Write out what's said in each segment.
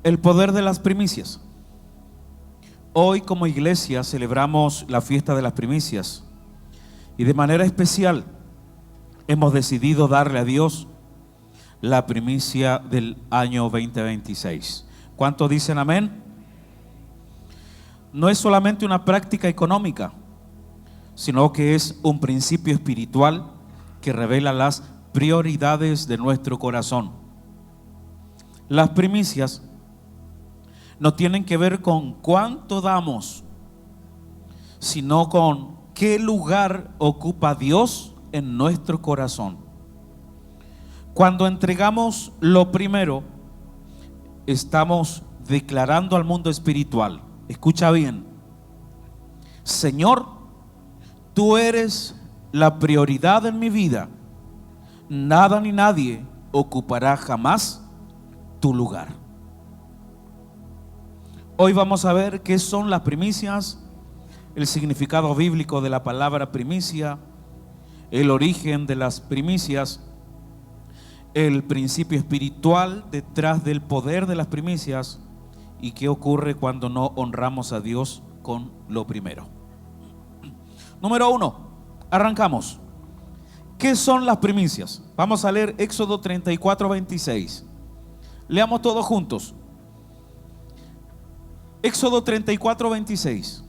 El poder de las primicias. Hoy como iglesia celebramos la fiesta de las primicias y de manera especial hemos decidido darle a Dios la primicia del año 2026. ¿Cuántos dicen amén? No es solamente una práctica económica, sino que es un principio espiritual que revela las prioridades de nuestro corazón. Las primicias no tienen que ver con cuánto damos, sino con qué lugar ocupa Dios en nuestro corazón. Cuando entregamos lo primero, estamos declarando al mundo espiritual, escucha bien: Señor, tú eres la prioridad en mi vida. Nada ni nadie ocupará jamás tu lugar. Hoy vamos a ver qué son las primicias, el significado bíblico de la palabra primicia, el origen de las primicias, el principio espiritual detrás del poder de las primicias y qué ocurre cuando no honramos a Dios con lo primero. Número 1, arrancamos. ¿Qué son las primicias? Vamos a leer Éxodo 34:26. Leamos todos juntos. Éxodo 34:26.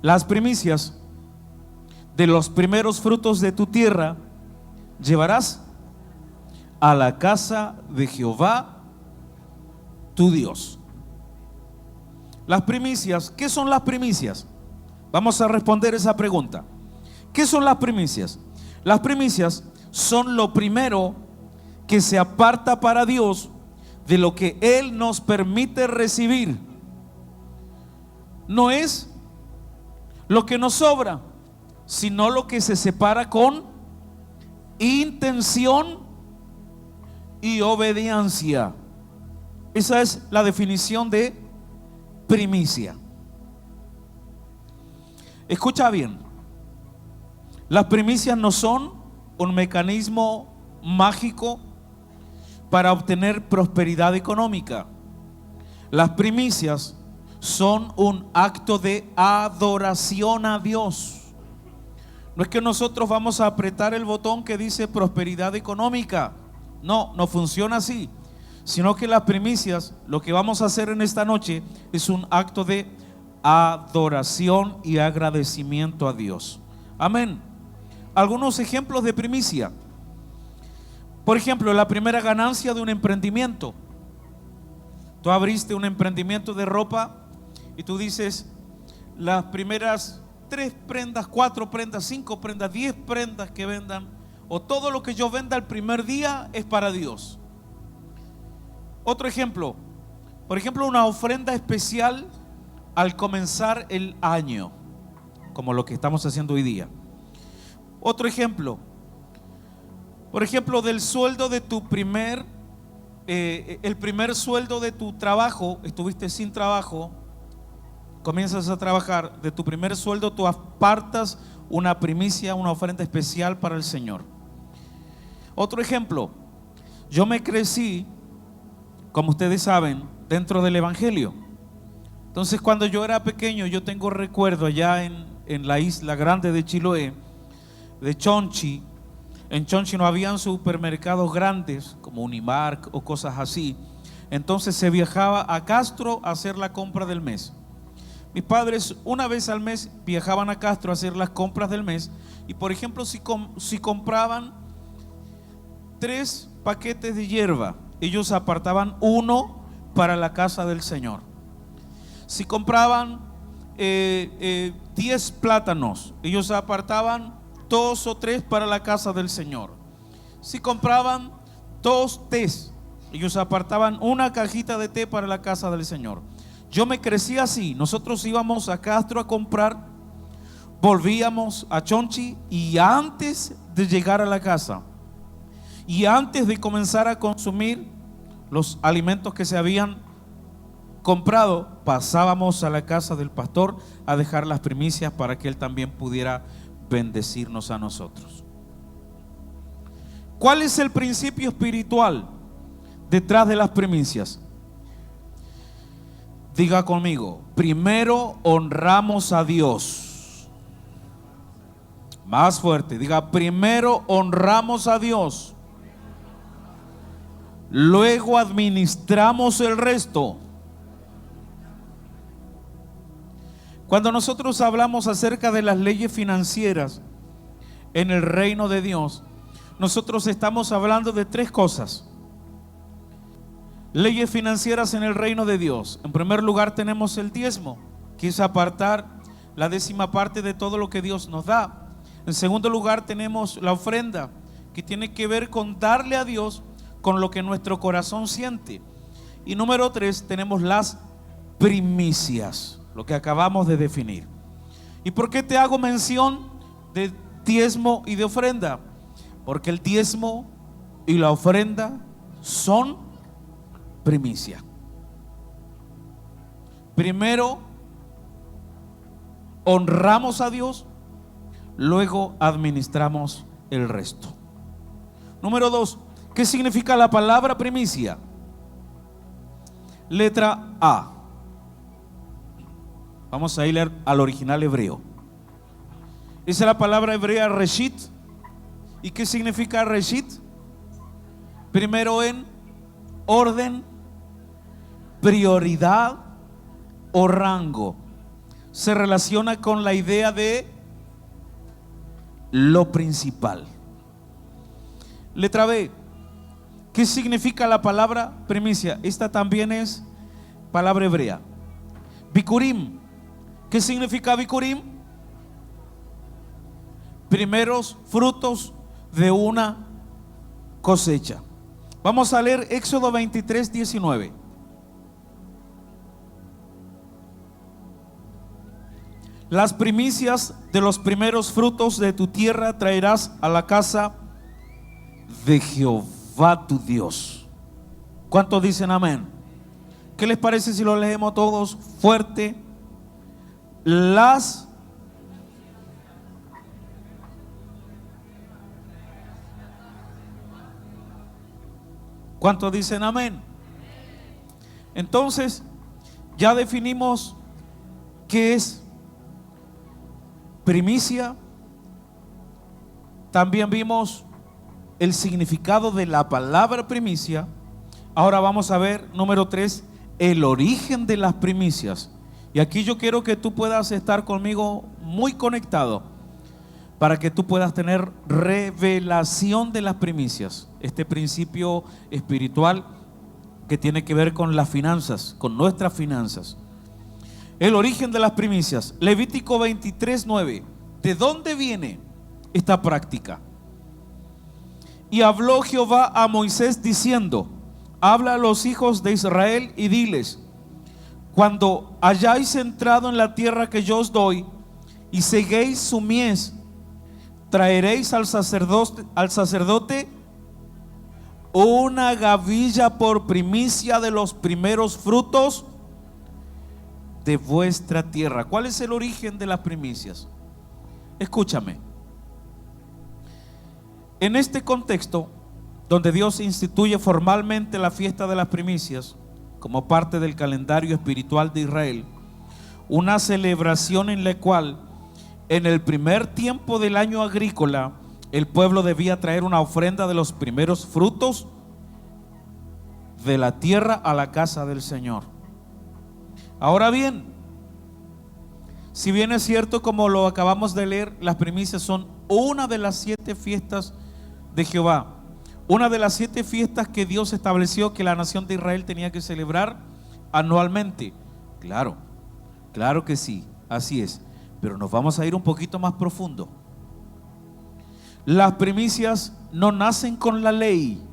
Las primicias de los primeros frutos de tu tierra llevarás a la casa de Jehová tu Dios. Las primicias, ¿qué son las primicias? Vamos a responder esa pregunta. ¿Qué son las primicias? Las primicias son lo primero que se aparta para Dios de lo que Él nos permite recibir. No es lo que nos sobra, sino lo que se separa con intención y obediencia. Esa es la definición de primicia. Escucha bien, las primicias no son un mecanismo mágico para obtener prosperidad económica. Las primicias son un acto de adoración a Dios. No es que nosotros vamos a apretar el botón que dice prosperidad económica. No, no funciona así. Sino que las primicias, lo que vamos a hacer en esta noche es un acto de adoración y agradecimiento a Dios. Amén. Algunos ejemplos de primicia. Por ejemplo, la primera ganancia de un emprendimiento. Tú abriste un emprendimiento de ropa y tú dices: las primeras 3 prendas, 4 prendas, 5 prendas, 10 prendas que vendan, o todo lo que yo venda el primer día es para Dios. Otro ejemplo, por ejemplo, una ofrenda especial al comenzar el año, como lo que estamos haciendo hoy día. Otro ejemplo, por ejemplo, del sueldo de tu el primer sueldo de tu trabajo. Estuviste sin trabajo, comienzas a trabajar. De tu primer sueldo tú apartas una primicia, una ofrenda especial para el Señor. Otro ejemplo, yo me crecí, como ustedes saben, dentro del Evangelio. Entonces, cuando yo era pequeño, yo tengo recuerdo allá en la isla grande de Chiloé, de Chonchi. En Chonchi no habían supermercados grandes como Unimark o cosas así. Entonces se viajaba a Castro a hacer la compra del mes. Mis padres una vez al mes viajaban a Castro a hacer las compras del mes. Y por ejemplo, si compraban 3 paquetes de hierba, ellos apartaban 1 para la casa del Señor. Si compraban 10 plátanos, ellos apartaban 2 o 3 para la casa del Señor. Si compraban 2 tés, ellos apartaban 1 cajita de té para la casa del Señor. Yo me crecí así. Nosotros íbamos a Castro a comprar, volvíamos a Chonchi, y antes de llegar a la casa y antes de comenzar a consumir los alimentos que se habían comprado, pasábamos a la casa del pastor a dejar las primicias para que él también pudiera bendecirnos a nosotros. ¿Cuál es el principio espiritual detrás de las primicias? Diga conmigo, primero honramos a Dios. Más fuerte, diga, primero honramos a Dios. Luego administramos el resto. Cuando nosotros hablamos acerca de las leyes financieras en el reino de Dios, nosotros estamos hablando de tres cosas. Leyes financieras en el reino de Dios. En primer lugar tenemos el diezmo, que es apartar la 10ª parte de todo lo que Dios nos da. En segundo lugar tenemos la ofrenda, que tiene que ver con darle a Dios con lo que nuestro corazón siente. Y número 3 tenemos las primicias, lo que acabamos de definir. ¿Y por qué te hago mención de diezmo y de ofrenda? Porque el diezmo y la ofrenda son primicia. Primero honramos a Dios, luego administramos el resto. Número 2, ¿qué significa la palabra primicia? Letra A. Vamos a ir al original hebreo. Esa es la palabra hebrea reshit. ¿Y qué significa reshit? Primero en orden, prioridad o rango. Se relaciona con la idea de lo principal. Letra B. ¿Qué significa la palabra primicia? Esta también es palabra hebrea. Bikurim. ¿Qué significa bikurim? Primeros frutos de una cosecha. Vamos a leer Éxodo 23, 19. Las primicias de los primeros frutos de tu tierra traerás a la casa de Jehová tu Dios. ¿Cuántos dicen amén? ¿Qué les parece si lo leemos todos fuerte? ¿Cuántos dicen amén? Entonces, ya definimos qué es primicia. También vimos el significado de la palabra primicia. Ahora vamos a ver, número 3, el origen de las primicias. Y aquí yo quiero que tú puedas estar conmigo muy conectado para que tú puedas tener revelación de las primicias. Este principio espiritual que tiene que ver con las finanzas, con nuestras finanzas. El origen de las primicias. Levítico 23, 9. ¿De dónde viene esta práctica? Y habló Jehová a Moisés diciendo: habla a los hijos de Israel y diles: cuando hayáis entrado en la tierra que yo os doy y seguéis su mies, traeréis al sacerdote una gavilla por primicia de los primeros frutos de vuestra tierra. ¿Cuál es el origen de las primicias? Escúchame. En este contexto, donde Dios instituye formalmente la fiesta de las primicias como parte del calendario espiritual de Israel, una celebración en la cual en el primer tiempo del año agrícola el pueblo debía traer una ofrenda de los primeros frutos de la tierra a la casa del Señor. Ahora bien, si bien es cierto, como lo acabamos de leer, las primicias son una de las 7 fiestas de Jehová, una de las 7 fiestas que Dios estableció que la nación de Israel tenía que celebrar anualmente. Claro, claro que sí, así es. Pero nos vamos a ir un poquito más profundo. Las primicias no nacen con la ley.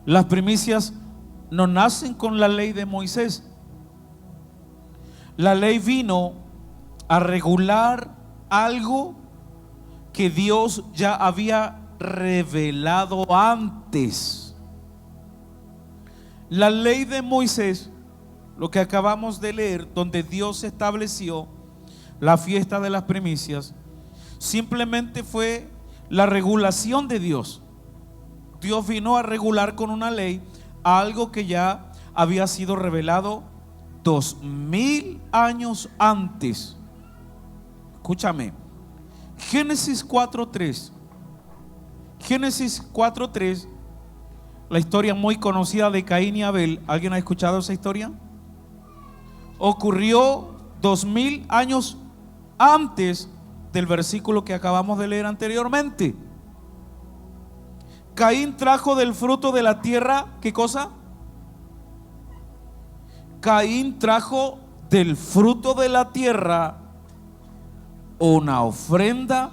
Las primicias no nacen con la ley de Moisés. La ley vino a regular algo que Dios ya había revelado antes. La ley de Moisés, lo que acabamos de leer, donde Dios estableció la fiesta de las primicias, simplemente fue la regulación de Dios. Dios vino a regular con una ley algo que ya había sido revelado 2000 años antes. Escúchame, Génesis 4:3. Génesis 4:3, la historia muy conocida de Caín y Abel. ¿Alguien ha escuchado esa historia? Ocurrió 2000 años antes del versículo que acabamos de leer anteriormente. Caín trajo del fruto de la tierra, ¿qué cosa? Caín trajo del fruto de la tierra una ofrenda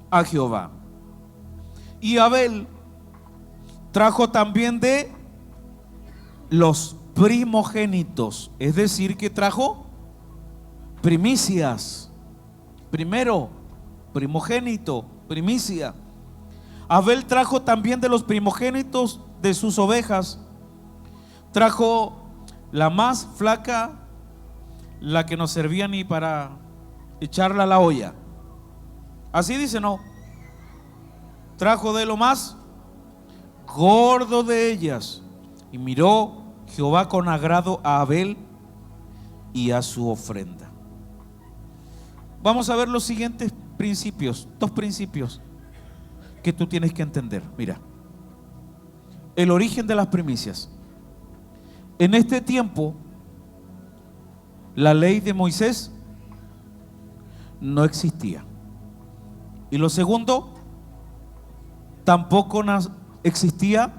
a Jehová. Y Abel trajo también de los primogénitos, es decir, que trajo primicias. Primero, primogénito, primicia. Abel trajo también de los primogénitos de sus ovejas. Trajo la más flaca, la que no servía ni para echarla a la olla. Así dice, ¿no? Trajo de lo más gordo de ellas. Y miró Jehová con agrado a Abel y a su ofrenda. Vamos a ver los siguientes principios, dos principios que tú tienes que entender. Mira, el origen de las primicias. En este tiempo, la ley de Moisés no existía. Y lo segundo, tampoco existía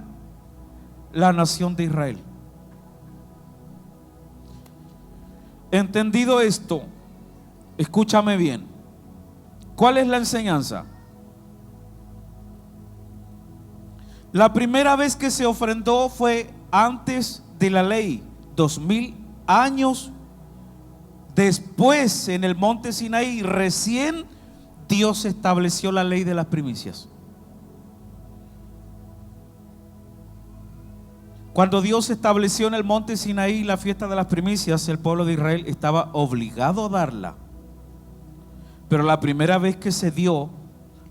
la nación de Israel. Entendido esto, escúchame bien. ¿Cuál es la enseñanza? La primera vez que se ofrendó fue antes de la ley, 2000 años después, en el monte Sinaí. Recién Dios estableció la ley de las primicias. Cuando Dios estableció en el monte Sinaí la fiesta de las primicias, el pueblo de Israel estaba obligado a darla. Pero la primera vez que se dio,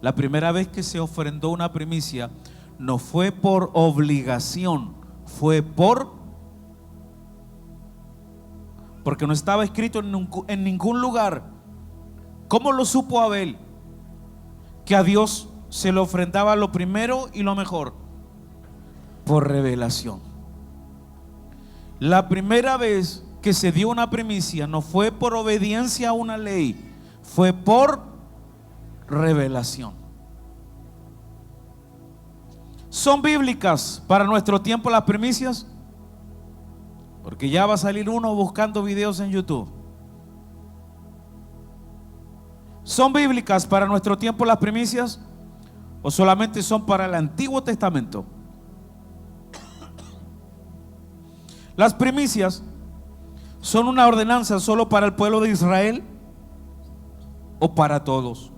la primera vez que se ofrendó una primicia, no fue por obligación, fue porque no estaba escrito en ningún lugar. ¿Cómo lo supo Abel? Que a Dios se le ofrendaba lo primero y lo mejor. Por revelación. La primera vez que se dio una primicia no fue por obediencia a una ley, fue por revelación. ¿Son bíblicas para nuestro tiempo las primicias? Porque ya va a salir uno buscando videos en YouTube. ¿Son bíblicas para nuestro tiempo las primicias? ¿O solamente son para el Antiguo Testamento? Las primicias son una ordenanza solo para el pueblo de Israel o para todos.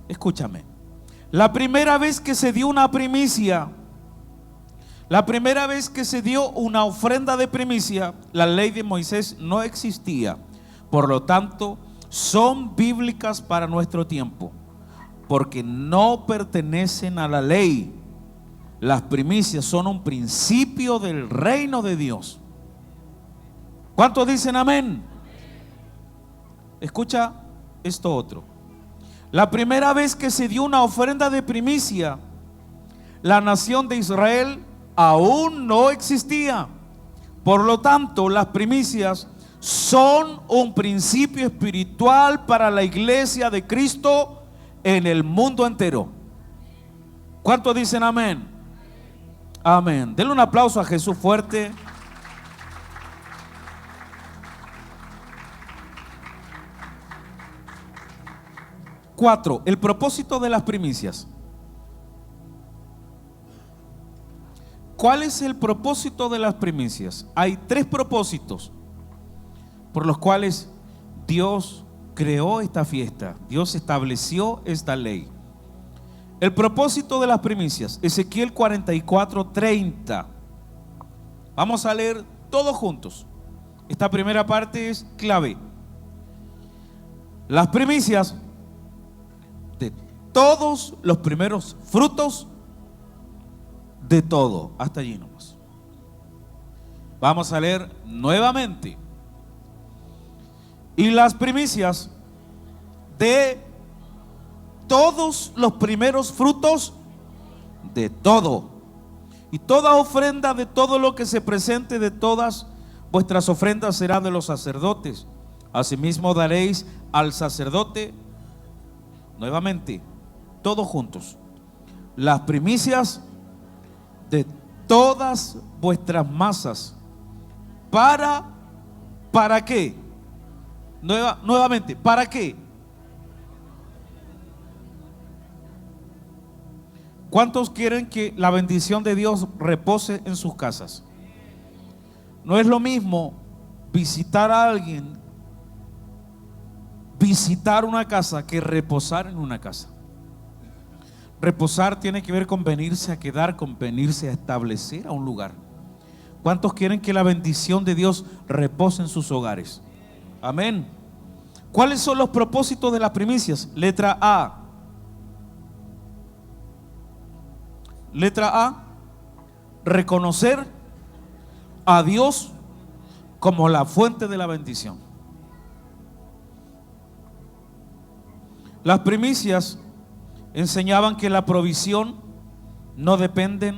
Escúchame. La primera vez que se dio una primicia, la primera vez que se dio una ofrenda de primicia, la ley de Moisés no existía. Por lo tanto, son bíblicas para nuestro tiempo, porque no pertenecen a la ley. Las primicias son un principio del reino de Dios. ¿Cuántos dicen amén? Escucha esto otro. La primera vez que se dio una ofrenda de primicia, la nación de Israel aún no existía. Por lo tanto, las primicias son un principio espiritual para la iglesia de Cristo en el mundo entero. ¿Cuántos dicen amén? Amén. Denle un aplauso a Jesús fuerte. Cuatro, el propósito de las primicias. ¿Cuál es el propósito de las primicias? Hay tres propósitos por los cuales Dios creó esta fiesta. Dios estableció esta ley. El propósito de las primicias, Ezequiel 44:30. Vamos a leer todos juntos. Esta primera parte es clave. Las primicias de todos los primeros frutos de todo. Hasta allí nomás. Vamos a leer nuevamente. Y las primicias de todos los primeros frutos de todo, y toda ofrenda de todo lo que se presente de todas vuestras ofrendas será de los sacerdotes. Asimismo daréis al sacerdote, nuevamente, todos juntos, las primicias de todas vuestras masas. ¿Para qué? Nuevamente, ¿para qué? ¿Cuántos quieren que la bendición de Dios repose en sus casas? No es lo mismo visitar a alguien, visitar una casa, que reposar en una casa. Reposar tiene que ver con venirse a quedar, con venirse a establecer a un lugar. ¿Cuántos quieren que la bendición de Dios repose en sus hogares? Amén. ¿Cuáles son los propósitos de las primicias? Letra A. Letra A, reconocer a Dios como la fuente de la bendición. Las primicias enseñaban que la provisión no depende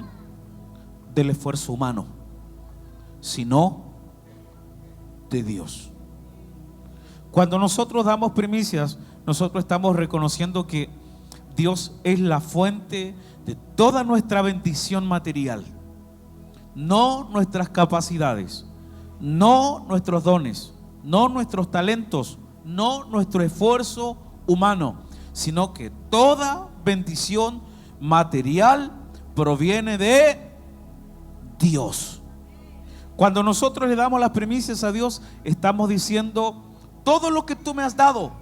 del esfuerzo humano, sino de Dios. Cuando nosotros damos primicias, nosotros estamos reconociendo que Dios es la fuente de toda nuestra bendición material, no nuestras capacidades, no nuestros dones, no nuestros talentos, no nuestro esfuerzo humano, sino que toda bendición material proviene de Dios. Cuando nosotros le damos las primicias a Dios, estamos diciendo: todo lo que tú me has dado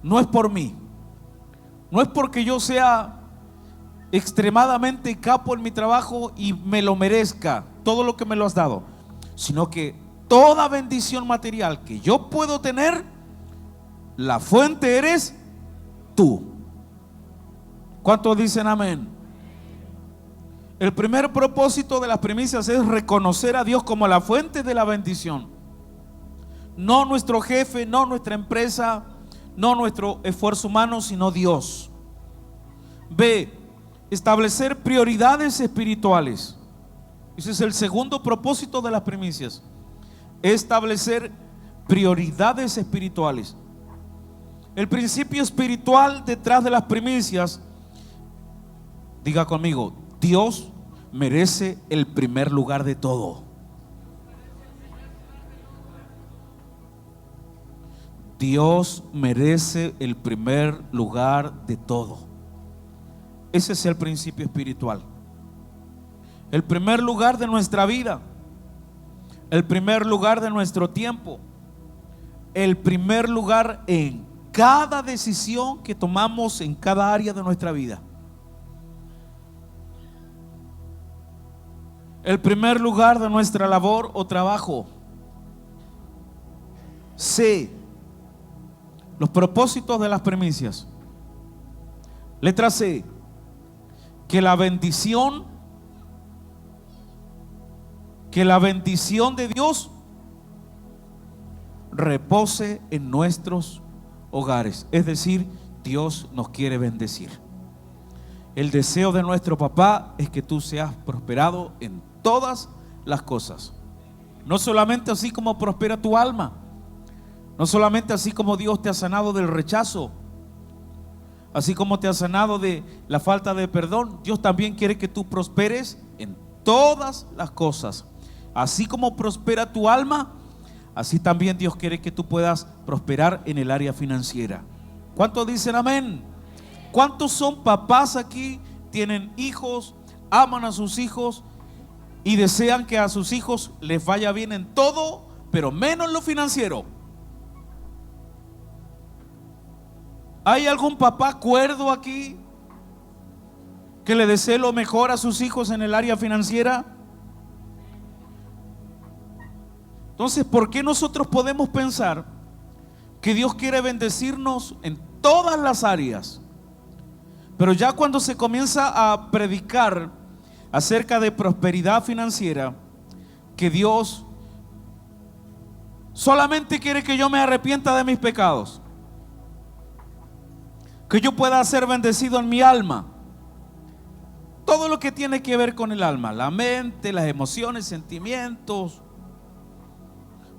no es por mí, no es porque yo sea extremadamente capo en mi trabajo y me lo merezca todo lo que me lo has dado, sino que toda bendición material que yo puedo tener, la fuente eres tú. ¿Cuántos dicen amén? El primer propósito de las primicias es reconocer a Dios como la fuente de la bendición, no nuestro jefe, no nuestra empresa, no nuestro esfuerzo humano, sino Dios. B, establecer prioridades espirituales. Ese es el segundo propósito de las primicias: establecer prioridades espirituales. El principio espiritual detrás de las primicias, diga conmigo: Dios merece el primer lugar de todo. Dios merece el primer lugar de todo. Ese es el principio espiritual. El primer lugar de nuestra vida, el primer lugar de nuestro tiempo, el primer lugar en cada decisión que tomamos en cada área de nuestra vida. El primer lugar de nuestra labor o trabajo. C, los propósitos de las primicias. Letra C, que la bendición de Dios repose en nuestros hogares. Es decir, Dios nos quiere bendecir. El deseo de nuestro papá es que tú seas prosperado en todas las cosas. No solamente así como prospera tu alma, no solamente así como Dios te ha sanado del rechazo, así como te ha sanado de la falta de perdón, Dios también quiere que tú prosperes en todas las cosas. Así como prospera tu alma, así también Dios quiere que tú puedas prosperar en el área financiera. ¿Cuántos dicen amén? ¿Cuántos son papás aquí? Tienen hijos, aman a sus hijos y desean que a sus hijos les vaya bien en todo, pero menos en lo financiero. ¿Hay algún papá cuerdo aquí que le desee lo mejor a sus hijos en el área financiera? Entonces, ¿por qué nosotros podemos pensar que Dios quiere bendecirnos en todas las áreas, pero ya cuando se comienza a predicar acerca de prosperidad financiera, que Dios solamente quiere que yo me arrepienta de mis pecados, que yo pueda ser bendecido en mi alma. Todo lo que tiene que ver con el alma, la mente, las emociones, sentimientos,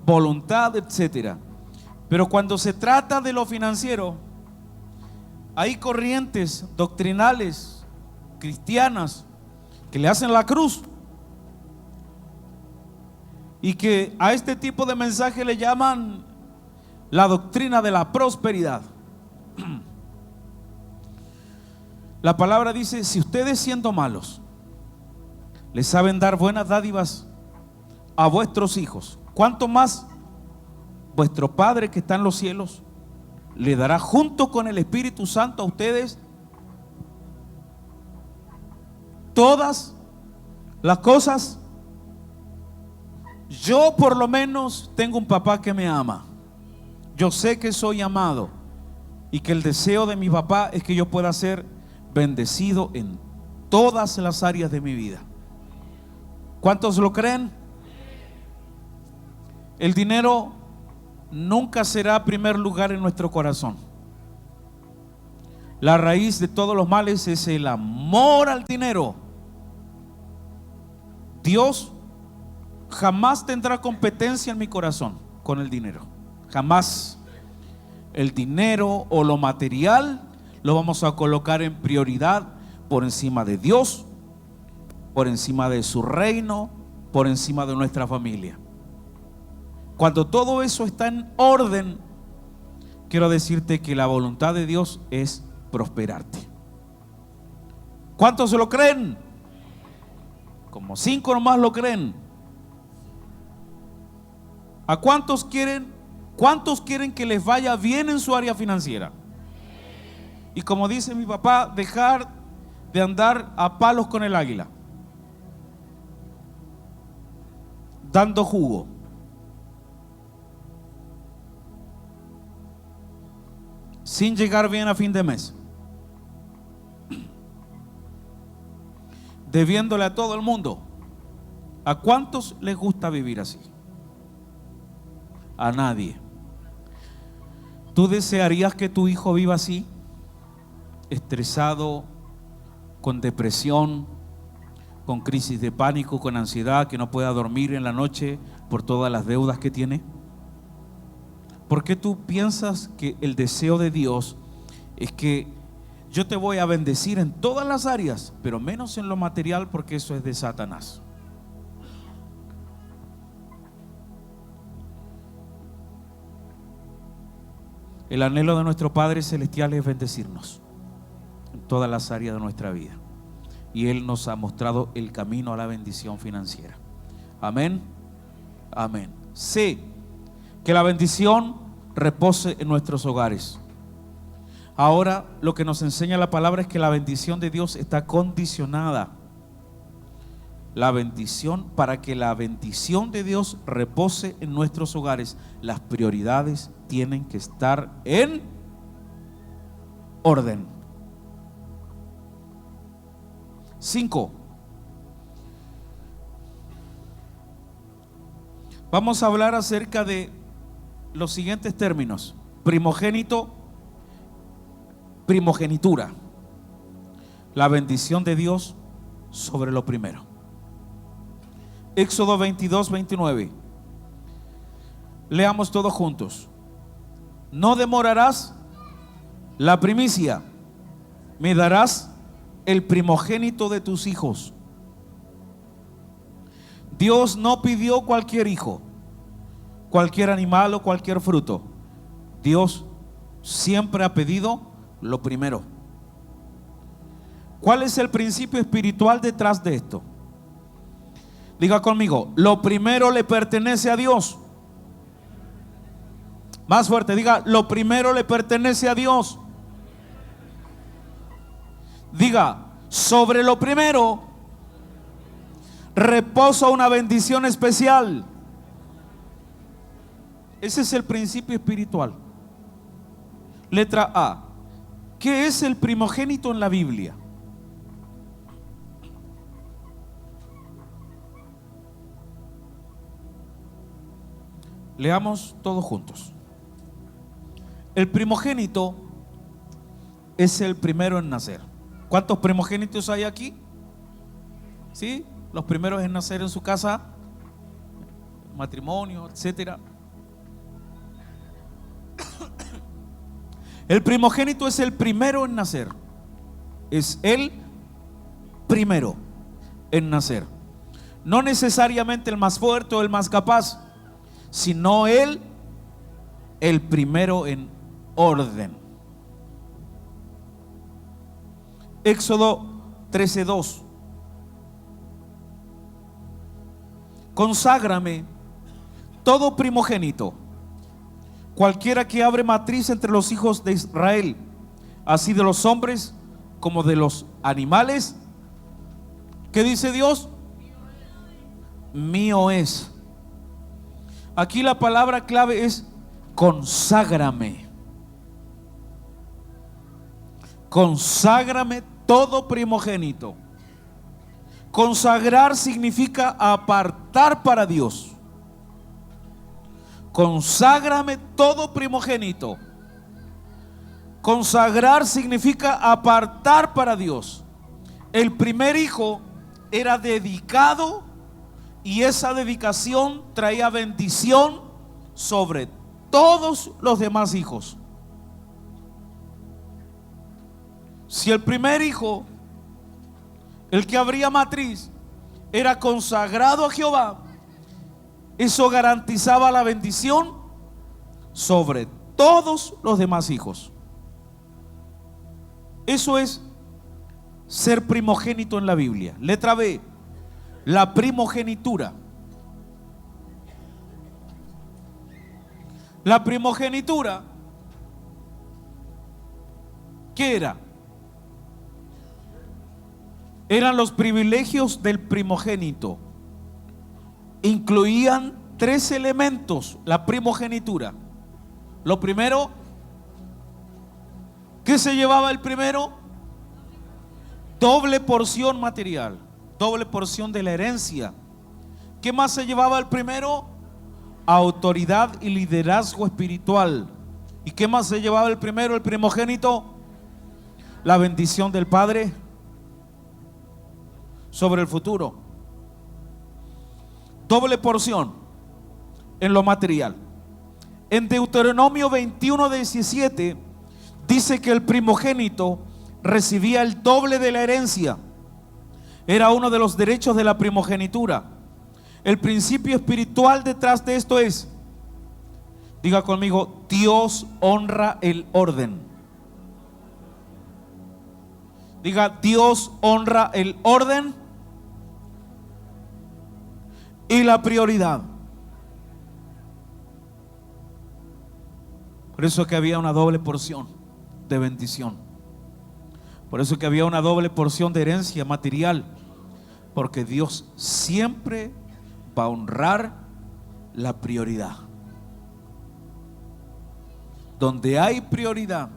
voluntad, etcétera. Pero cuando se trata de lo financiero, hay corrientes doctrinales cristianas que le hacen la cruz y que a este tipo de mensaje le llaman la doctrina de la prosperidad. La palabra dice: si ustedes, siendo malos, le saben dar buenas dádivas a vuestros hijos, ¿cuánto más vuestro Padre que está en los cielos le dará junto con el Espíritu Santo a ustedes todas las cosas? Yo por lo menos tengo un papá que me ama. Yo sé que soy amado y que el deseo de mi papá es que yo pueda ser bendecido en todas las áreas de mi vida. ¿Cuántos lo creen? El dinero nunca será primer lugar en nuestro corazón. La raíz de todos los males es el amor al dinero. Dios jamás tendrá competencia en mi corazón con el dinero. Jamás. El dinero o lo material lo vamos a colocar en prioridad por encima de Dios, por encima de su reino, por encima de nuestra familia. Cuando todo eso está en orden, quiero decirte que la voluntad de Dios es prosperarte. ¿Cuántos lo creen? Como 5 nomás lo creen. ¿A cuántos quieren que les vaya bien en su área financiera? Y como dice mi papá, dejar de andar a palos con el águila, dando jugo. Sin llegar bien a fin de mes, debiéndole a todo el mundo. ¿A cuántos les gusta vivir así? A nadie. ¿Tú desearías que tu hijo viva así? Estresado, con depresión, con crisis de pánico, con ansiedad, que no pueda dormir en la noche por todas las deudas que tiene. ¿Por qué tú piensas que el deseo de Dios es que yo te voy a bendecir en todas las áreas, pero menos en lo material, porque eso es de Satanás? El anhelo de nuestro Padre Celestial es bendecirnos en todas las áreas de nuestra vida, y Él nos ha mostrado el camino a la bendición financiera. Amén. Amén. Sí, que la bendición repose en nuestros hogares. Ahora lo que nos enseña la palabra es que la bendición de Dios está condicionada. La bendición, para que la bendición de Dios repose en nuestros hogares, las prioridades tienen que estar en orden. 5. Vamos a hablar acerca de los siguientes términos: primogénito, primogenitura, la bendición de Dios sobre lo primero. Éxodo 22, 29. Leamos todos juntos. No demorarás la primicia, me darás el primogénito de tus hijos. Dios no pidió cualquier hijo, cualquier animal o cualquier fruto. Dios siempre ha pedido lo primero. ¿Cuál es el principio espiritual detrás de esto? Diga conmigo: lo primero le pertenece a Dios. Más fuerte, diga: lo primero le pertenece a Dios. Diga: sobre lo primero reposa una bendición especial. Ese es el principio espiritual. Letra A. ¿Qué es el primogénito en la Biblia? Leamos todos juntos. El primogénito es el primero en nacer. ¿Cuántos primogénitos hay aquí? ¿Sí? Los primeros en nacer en su casa, matrimonio, etcétera. El primogénito es el primero en nacer. Es el primero en nacer. No necesariamente el más fuerte o el más capaz, sino el primero en orden. Éxodo 13:2. Conságrame todo primogénito, cualquiera que abre matriz entre los hijos de Israel, así de los hombres como de los animales. ¿Qué dice Dios? Mío es. Aquí la palabra clave es conságrame. Conságrame todo primogénito. Consagrar significa apartar para Dios. Conságrame todo primogénito. Consagrar significa apartar para Dios. El primer hijo era dedicado y esa dedicación traía bendición sobre todos los demás hijos. Si el primer hijo, el que abría matriz, era consagrado a Jehová, eso garantizaba la bendición sobre todos los demás hijos. Eso es ser primogénito en la Biblia. Letra B, la primogenitura. La primogenitura, ¿qué era? Eran los privilegios del primogénito. Incluían 3 elementos la primogenitura. Lo primero, ¿qué se llevaba el primero? Doble porción material, doble porción de la herencia. ¿Qué más se llevaba el primero? Autoridad y liderazgo espiritual. ¿Y qué más se llevaba el primero, el primogénito? La bendición del Padre sobre el futuro. Doble porción en lo material. En Deuteronomio 21:17 dice que el primogénito recibía el doble de la herencia. Era uno de los derechos de la primogenitura. El principio espiritual detrás de esto es, diga conmigo, Dios honra el orden. Diga, Dios honra el orden y la prioridad. Por eso que había una doble porción de bendición. Por eso que había una doble porción de herencia material. Porque Dios siempre va a honrar la prioridad. Donde hay prioridad,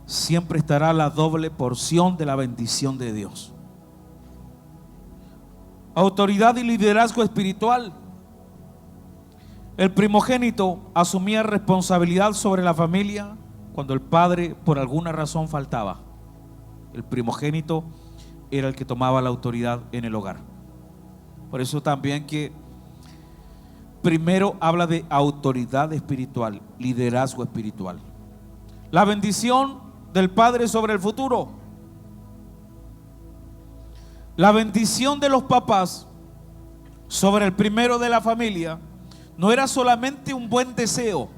siempre estará la doble porción de la bendición de Dios. Autoridad y liderazgo espiritual. El primogénito asumía responsabilidad sobre la familia cuando el padre por alguna razón faltaba. El primogénito era el que tomaba la autoridad en el hogar. Por eso también que primero habla de autoridad espiritual, liderazgo espiritual. La bendición del padre sobre el futuro. La bendición de los papás sobre el primero de la familia no era solamente un buen deseo,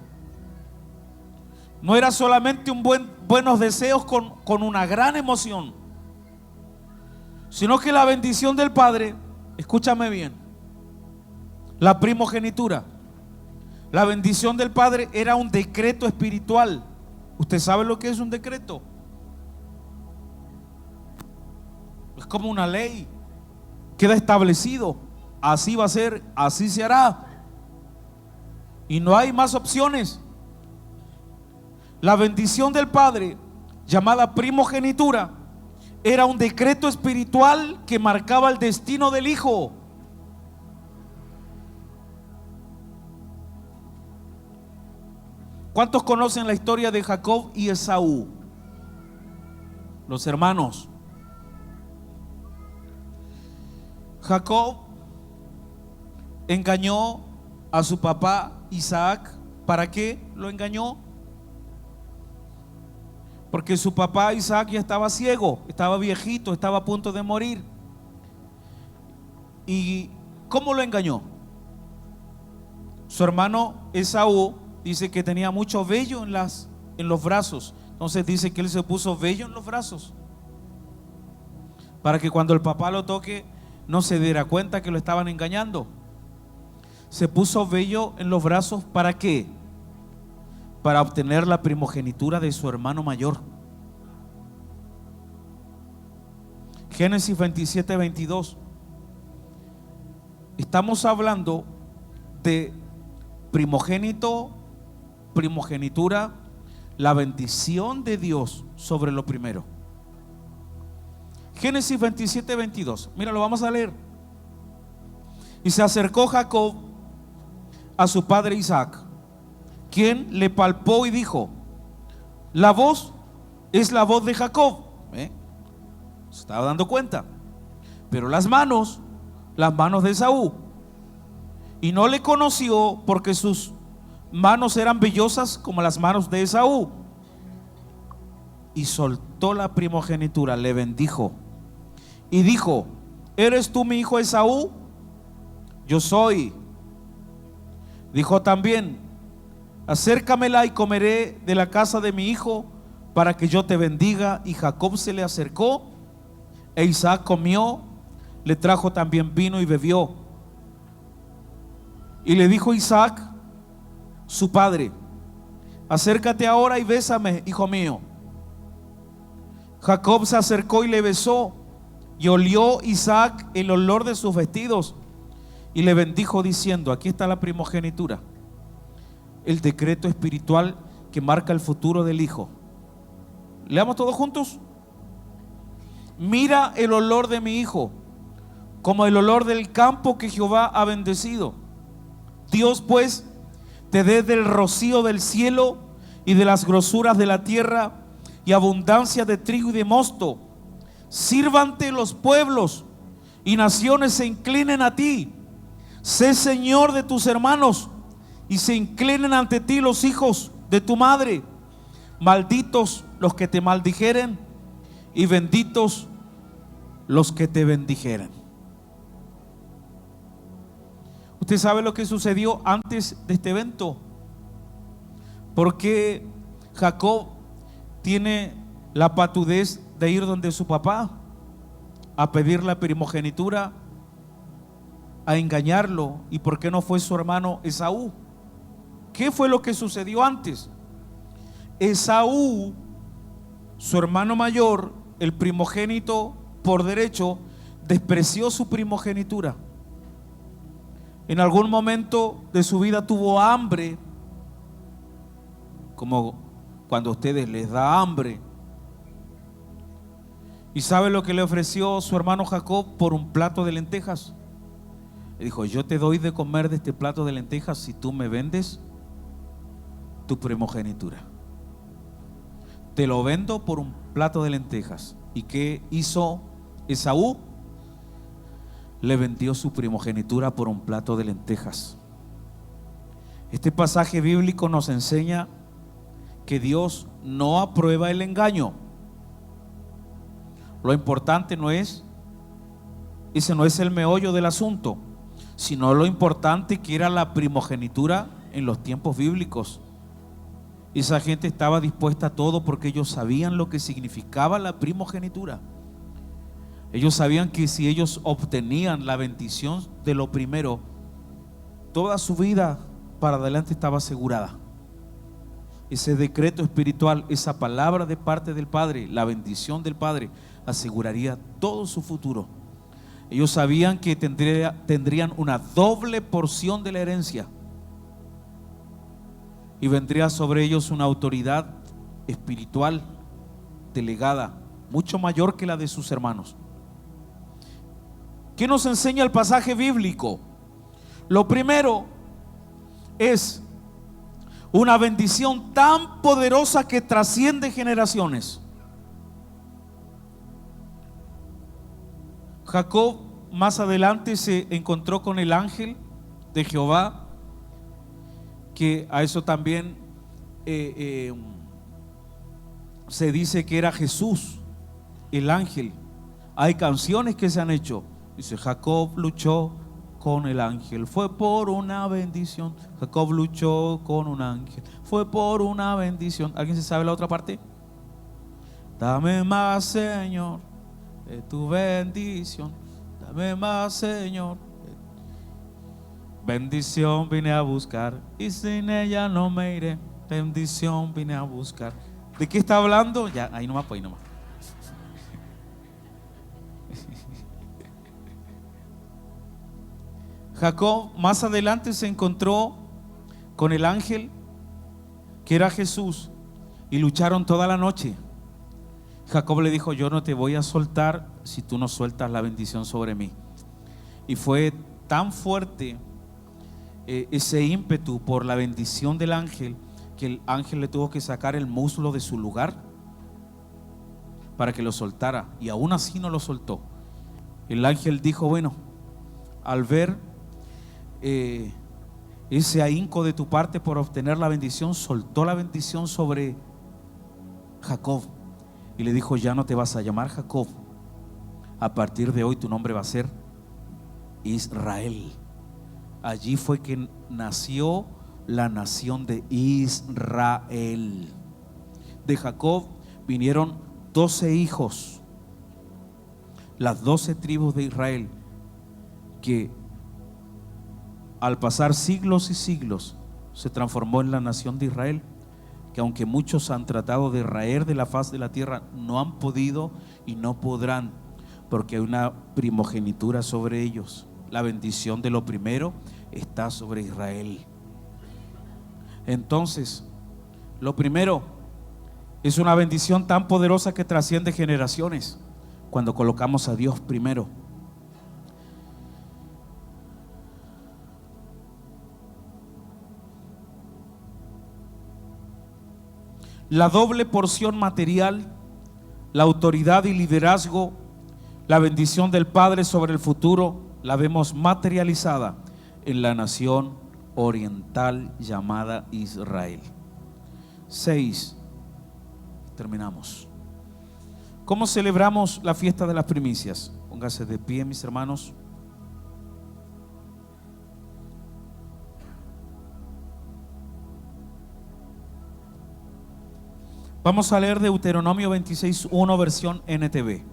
no era solamente buenos deseos con una gran emoción, sino que la bendición del padre, escúchame bien, la primogenitura, la bendición del padre era un decreto espiritual. ¿Usted sabe lo que es un decreto? Es como una ley, queda establecido, así va a ser, así se hará, y no hay más opciones. La bendición del padre, llamada primogenitura, era un decreto espiritual que marcaba el destino del hijo. ¿Cuántos conocen la historia de Jacob y Esaú? Los hermanos. Jacob engañó a su papá Isaac. ¿Para qué lo engañó? Porque su papá Isaac ya estaba ciego, estaba viejito, estaba a punto de morir. ¿Y cómo lo engañó? Su hermano Esaú dice que tenía mucho vello en los brazos. Entonces dice que él se puso vello en los brazos para que cuando el papá lo toque no se diera cuenta que lo estaban engañando. Se puso vello en los brazos. ¿Para qué? Para obtener la primogenitura de su hermano mayor. Génesis 27, 22. Estamos hablando de primogenitura, la bendición de Dios sobre lo primero. Génesis 27, 22. Mira, lo vamos a leer. Y se acercó Jacob a su padre Isaac, quien le palpó y dijo: la voz es la voz de Jacob. Se estaba dando cuenta. Pero las manos de Esaú. Y no le conoció porque sus manos eran vellosas como las manos de Esaú. Y soltó la primogenitura, le bendijo y dijo: ¿eres tú mi hijo Esaú? Yo soy. Dijo también: acércamela y comeré de la casa de mi hijo para que yo te bendiga. Y Jacob se le acercó e Isaac comió, le trajo también vino y bebió. Y le dijo Isaac, su padre: acércate ahora y bésame, hijo mío. Jacob se acercó y le besó, y olió Isaac el olor de sus vestidos, y le bendijo diciendo: aquí está la primogenitura, el decreto espiritual que marca el futuro del hijo. Leamos todos juntos. Mira el olor de mi hijo, como el olor del campo que Jehová ha bendecido. Dios pues te dé del rocío del cielo y de las grosuras de la tierra y abundancia de trigo y de mosto. Sírvante los pueblos y naciones se inclinen a ti. Sé Señor de tus hermanos y se inclinen ante ti los hijos de tu madre. Malditos los que te maldijeren y benditos los que te bendijeren. ¿Usted sabe lo que sucedió antes de este evento? Porque Jacob tiene la patudez de ir donde su papá a pedir la primogenitura, a engañarlo. ¿Y por qué no fue su hermano Esaú? ¿Qué fue lo que sucedió antes? Esaú, su hermano mayor, el primogénito por derecho, despreció su primogenitura. En algún momento de su vida tuvo hambre, como cuando a ustedes les da hambre. ¿Y sabe lo que le ofreció su hermano Jacob por un plato de lentejas? Le dijo: yo te doy de comer de este plato de lentejas si tú me vendes tu primogenitura. Te lo vendo por un plato de lentejas. ¿Y qué hizo Esaú? Le vendió su primogenitura por un plato de lentejas. Este pasaje bíblico nos enseña que Dios no aprueba el engaño. Lo importante ese no es el meollo del asunto, sino lo importante que era la primogenitura en los tiempos bíblicos. Esa gente estaba dispuesta a todo porque ellos sabían lo que significaba la primogenitura. Ellos sabían que si ellos obtenían la bendición de lo primero, toda su vida para adelante estaba asegurada. Ese decreto espiritual, esa palabra de parte del Padre, la bendición del Padre, aseguraría todo su futuro. Ellos sabían que tendrían una doble porción de la herencia y vendría sobre ellos una autoridad espiritual delegada, mucho mayor que la de sus hermanos. ¿Qué nos enseña el pasaje bíblico? Lo primero es Una bendición tan poderosa que trasciende generaciones. Jacob más adelante se encontró con el ángel de Jehová, que a eso también se dice que era Jesús, el ángel. Hay canciones que se han hecho. Dice: Jacob luchó con el ángel, fue por una bendición. Jacob luchó con un ángel, fue por una bendición. ¿Alguien se sabe la otra parte? Dame más, Señor, de tu bendición. Dame más, Señor. Bendición vine a buscar y sin ella no me iré. Bendición vine a buscar. ¿De qué está hablando? Ya, ahí nomás, pues ahí nomás. Jacob más adelante se encontró con el ángel, que era Jesús, y lucharon toda la noche. Jacob le dijo: yo no te voy a soltar si tú no sueltas la bendición sobre mí. Y fue tan fuerte ese ímpetu por la bendición del ángel, que el ángel le tuvo que sacar el muslo de su lugar para que lo soltara, y aún así no lo soltó. El ángel dijo: bueno, al ver ese ahínco de tu parte por obtener la bendición, soltó la bendición sobre Jacob y le dijo: ya no te vas a llamar Jacob, a partir de hoy tu nombre va a ser Israel. Allí fue que nació la nación de Israel. De Jacob vinieron 12 hijos, las 12 tribus de Israel, que al pasar siglos y siglos se transformó en la nación de Israel, que aunque muchos han tratado de raer de la faz de la tierra, no han podido y no podrán, porque hay una primogenitura sobre ellos. La bendición de lo primero está sobre Israel. Entonces, lo primero es una bendición tan poderosa que trasciende generaciones, cuando colocamos a Dios primero. La doble porción material, la autoridad y liderazgo, la bendición del Padre sobre el futuro, la vemos materializada en la nación oriental llamada Israel. 6. Terminamos. ¿Cómo celebramos la fiesta de las primicias? Póngase de pie, mis hermanos. Vamos a leer Deuteronomio 26:1, versión NTV.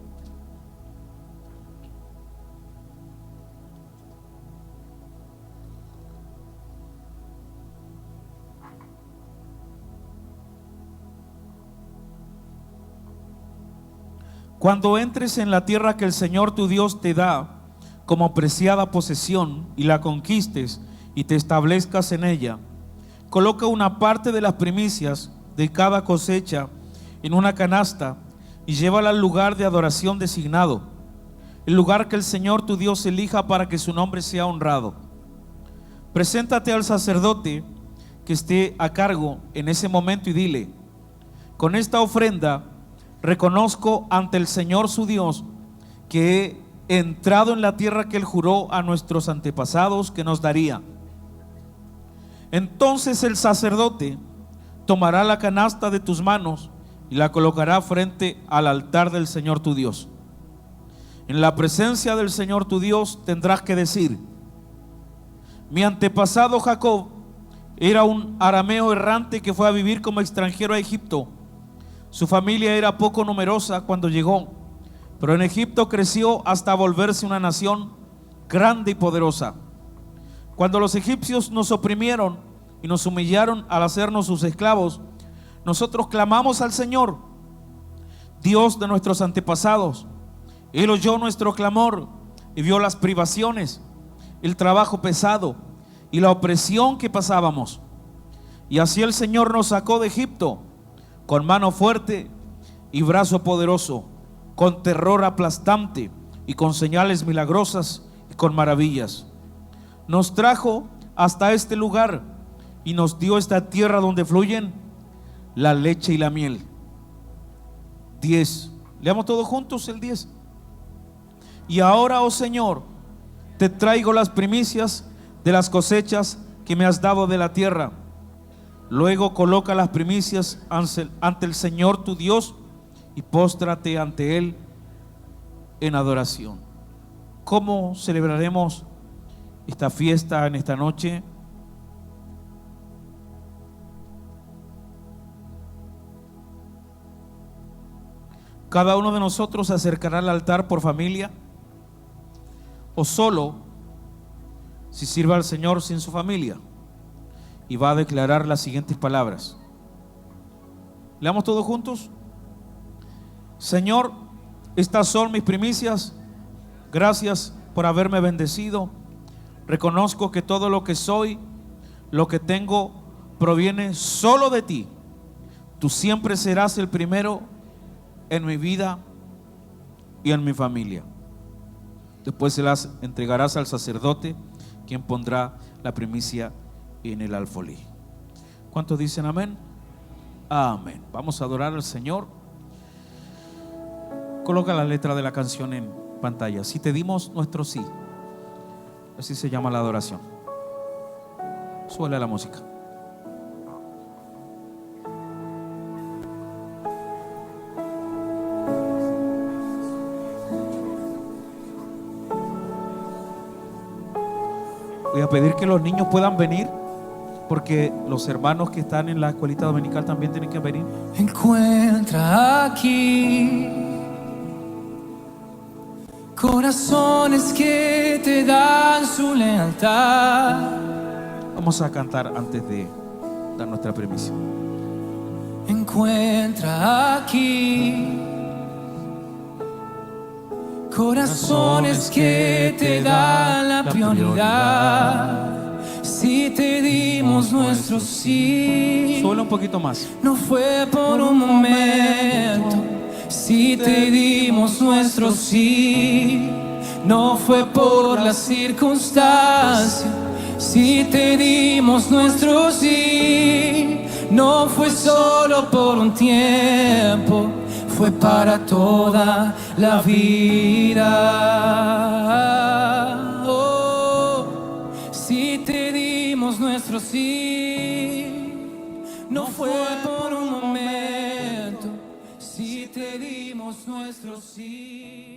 Cuando entres en la tierra que el Señor tu Dios te da como preciada posesión y la conquistes y te establezcas en ella, coloca una parte de las primicias de cada cosecha en una canasta y llévala al lugar de adoración designado, el lugar que el Señor tu Dios elija para que su nombre sea honrado. Preséntate al sacerdote que esté a cargo en ese momento y dile: con esta ofrenda reconozco ante el Señor su Dios que he entrado en la tierra que Él juró a nuestros antepasados que nos daría. Entonces el sacerdote tomará la canasta de tus manos y la colocará frente al altar del Señor tu Dios. En la presencia del Señor tu Dios tendrás que decir: mi antepasado Jacob era un arameo errante que fue a vivir como extranjero a Egipto. Su familia era poco numerosa cuando llegó, pero en Egipto creció hasta volverse una nación grande y poderosa. Cuando los egipcios nos oprimieron y nos humillaron al hacernos sus esclavos, nosotros clamamos al Señor, Dios de nuestros antepasados. Él oyó nuestro clamor y vio las privaciones, el trabajo pesado y la opresión que pasábamos. Y así el Señor nos sacó de Egipto con mano fuerte y brazo poderoso, con terror aplastante y con señales milagrosas y con maravillas. Nos trajo hasta este lugar y nos dio esta tierra donde fluyen la leche y la miel. 10. Leamos todos juntos el 10. Y ahora, oh Señor, te traigo las primicias de las cosechas que me has dado de la tierra. Luego coloca las primicias ante el Señor tu Dios y póstrate ante Él en adoración. ¿Cómo celebraremos esta fiesta en esta noche? Cada uno de nosotros se acercará al altar por familia o solo si sirve al Señor sin su familia, y va a declarar las siguientes palabras. Leamos todos juntos. Señor, estas son mis primicias. Gracias por haberme bendecido. Reconozco que todo lo que soy, lo que tengo, proviene solo de ti. Tú siempre serás el primero en mi vida y en mi familia. Después se las entregarás al sacerdote, quien pondrá la primicia en el alfolí. ¿Cuántos dicen amén? Amén. Vamos a adorar al Señor. Coloca la letra de la canción en pantalla. Si te dimos nuestro sí, así se llama la adoración. Súbele a la música. Voy a pedir que los niños puedan venir, porque los hermanos que están en la escuelita dominical también tienen que venir. Encuentra aquí corazones que te dan su lealtad. Vamos a cantar antes de dar nuestra primicia. Encuentra aquí corazones que te dan la prioridad. Si te dimos nuestro sí, Solo un poquito más. no fue por un momento. Si te dimos nuestro sí, no fue por la circunstancia. Si te dimos nuestro sí, no fue solo por un tiempo, fue para toda la vida. Oh, si te dimos nuestro sí, no fue por un momento. Si te dimos nuestro sí.